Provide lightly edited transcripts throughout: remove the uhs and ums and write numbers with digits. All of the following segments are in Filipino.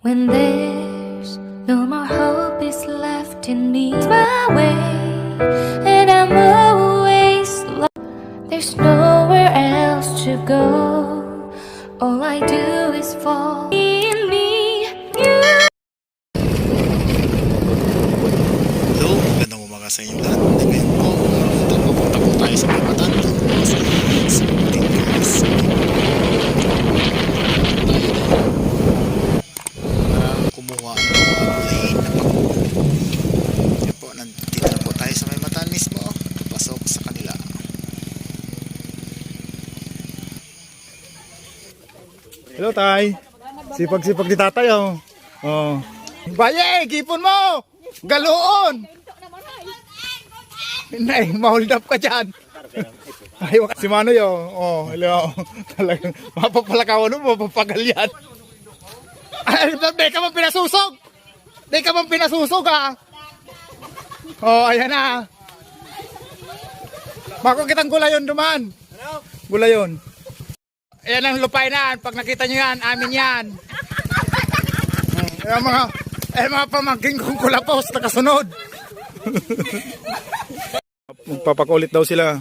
When there's no more hope is left in me, it's my way, and I'm always lost. There's nowhere else to go. All I do is fall in me. Hello, magandang umaga sa inyo lahat. Ngayon po, pupunta po tayo sa Mamatan. Sa Pilipinas. Para kumuha ng magulay na pako. Yan po, nandito na po tayo sa Mamatan mismo. Pasok sa kanila. Hello, Tay. Sipag-sipag ni Tatay, oh. Oh. Baye, gipon mo! Galoon! Nay, ma-hold up ka dyan. Ay, si Manoy, oh. Oh, hello. Talagang, mapapalakawan mo, mapapagal yan. Ay, di ka man pinasusog! Di ka man pinasusog, ha? Oh, ayan na. Bako kitang gulayon duman. Gulayon. Ayan ang lupay na. Pag nakita nyo yan, amin yan. Ayan mga pamangking kong kulapos, nakasunod. Magpapakulit daw sila.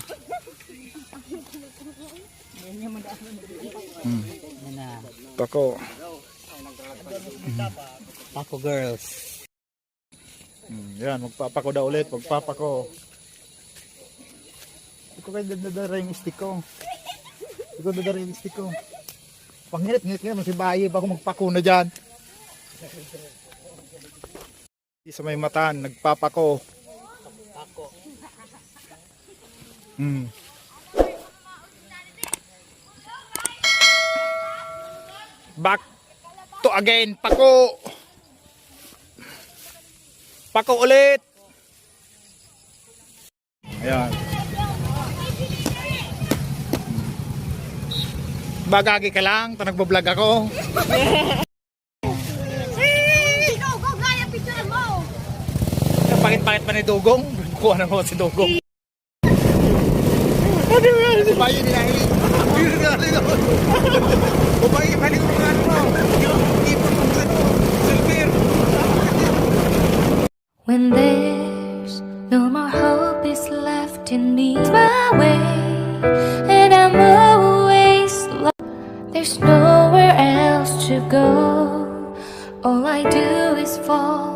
Pako. Pako girls. Yan, magpapako daw ulit. Magpapako. Hindi ko kayo dadara yung stick ko. Hindi ko dadara yung stick ko. Panghirit-ngirit nga, masibayi pa ako magpako na dyan. Sa may matan, nagpapako. Back to again, pako. Pako ulit. Ayan. Bagagi ka lang, ito nagbablog ako. Pakit-pakit pa ni Dugong. Kuha na mo si Dugong. Ano yan? Si Bayo nila hili. Babae, balik mo nga mo. Ipon mo sa silver. When there's no more hope is left in me, it's my way, and I'm always lost. There's nowhere else to go. All I do is fall